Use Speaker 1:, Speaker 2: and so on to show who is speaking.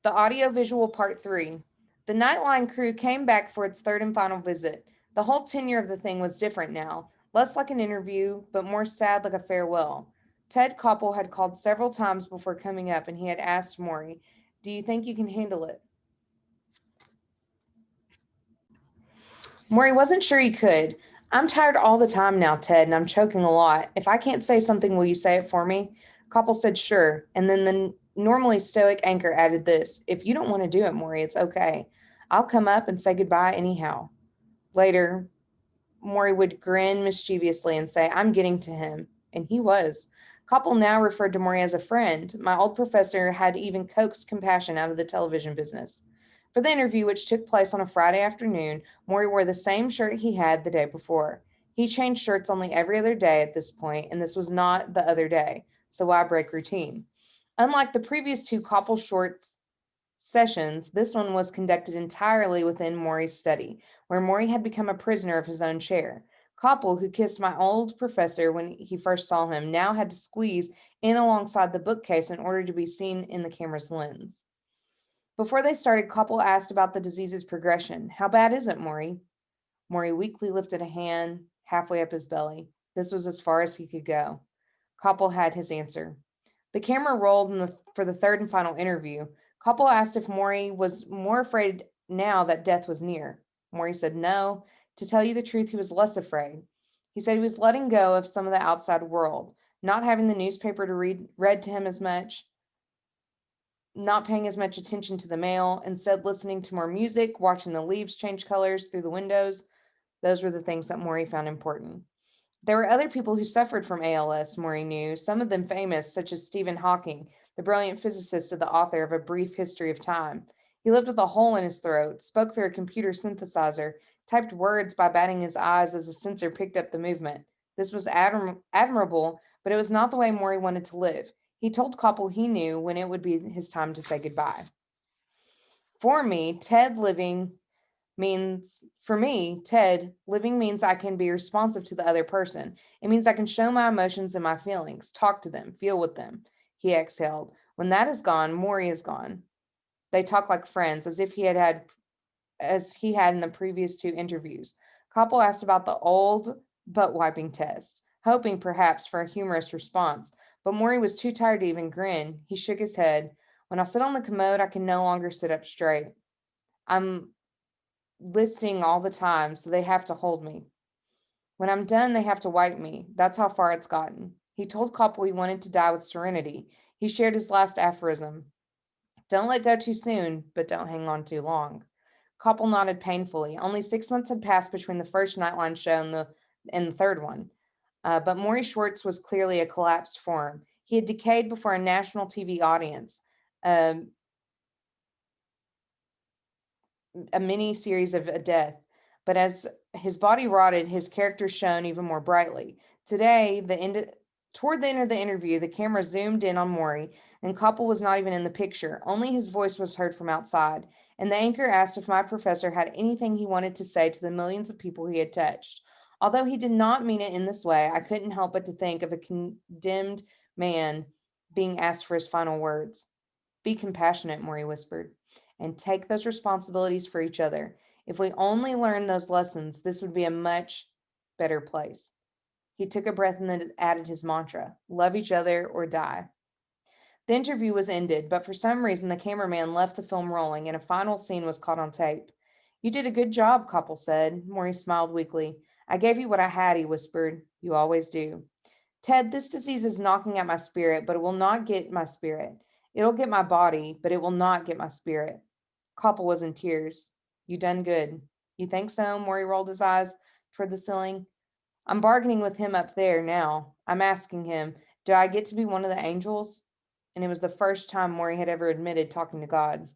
Speaker 1: The Audiovisual Part 3. The Nightline crew came back for its third and final visit. The whole tenure of the thing was different now, less like an interview, but more sad like a farewell. Ted Koppel had called several times before coming up, and he had asked Maury, "Do you think you can handle it?" Maury wasn't sure he could. "I'm tired all the time now, Ted, and I'm choking a lot. If I can't say something, will you say it for me?" Koppel said sure, and then the normally stoic anchor added this: "If you don't want to do it, Maury, it's okay. I'll come up and say goodbye anyhow." Later, Maury would grin mischievously and say, "I'm getting to him." And he was. Koppel now referred to Maury as a friend. My old professor had even coaxed compassion out of the television business. For the interview, which took place on a Friday afternoon, Maury wore the same shirt he had the day before. He changed shirts only every other day at this point, and this was not the other day, so why break routine? Unlike the previous two Koppel shorts sessions, this one was conducted entirely within Maury's study, where Maury had become a prisoner of his own chair. Koppel, who kissed my old professor when he first saw him, now had to squeeze in alongside the bookcase in order to be seen in the camera's lens. Before they started, Koppel asked about the disease's progression. "How bad is it, Maury?" Maury weakly lifted a hand halfway up his belly. This was as far as he could go. Koppel had his answer. The camera rolled for the third and final interview. Koppel asked if Maury was more afraid now that death was near. Maury said no. To tell you the truth, he was less afraid. He said he was letting go of some of the outside world, not having the newspaper to read to him as much, not paying as much attention to the mail, instead listening to more music, watching the leaves change colors through the windows. Those were the things that Maury found important. There were other people who suffered from ALS, Maury knew, some of them famous, such as Stephen Hawking, the brilliant physicist and the author of A Brief History of Time. He lived with a hole in his throat, spoke through a computer synthesizer, typed words by batting his eyes as a sensor picked up the movement. This was admirable, but it was not the way Maury wanted to live. He told Koppel he knew when it would be his time to say goodbye. For me, Ted, living means I can be responsive to the other person. It means I can show my emotions and my feelings, talk to them, feel with them. He exhaled. When that is gone, Maury is gone. They talked like friends, as he had in the previous two interviews. Koppel asked about the old butt wiping test, hoping perhaps for a humorous response, but Maury was too tired to even grin. He shook his head. "When I sit on the commode, I can no longer sit up straight. I'm listing all the time, so they have to hold me. When I'm done, they have to wipe me. That's how far it's gotten." He told Koppel he wanted to die with serenity. He shared his last aphorism: "Don't let go too soon, but don't hang on too long." Koppel nodded painfully. Only 6 months had passed between the first Nightline show and the third one. But Maury Schwartz was clearly a collapsed form. He had decayed before a national TV audience. Um, a mini series of a death. But as his body rotted, his character shone even more brightly. Toward the end of the interview, the camera zoomed in on Maury, and Koppel was not even in the picture. Only his voice was heard from outside. And the anchor asked if my professor had anything he wanted to say to the millions of people he had touched. Although he did not mean it in this way, I couldn't help but to think of a condemned man being asked for his final words. "Be compassionate," Maury whispered, "and take those responsibilities for each other. If we only learned those lessons, this would be a much better place." He took a breath and then added his mantra: "Love each other or die." The interview was ended, but for some reason the cameraman left the film rolling and a final scene was caught on tape. "You did a good job," Koppel said. Maury smiled weakly. "I gave you what I had," he whispered. "You always do." "Ted, this disease is knocking at my spirit, but it will not get my spirit. It'll get my body, but it will not get my spirit." Koppel was in tears. "You done good." "You think so?" Maury rolled his eyes toward the ceiling. "I'm bargaining with him up there now. I'm asking him, do I get to be one of the angels?" And it was the first time Maury had ever admitted talking to God.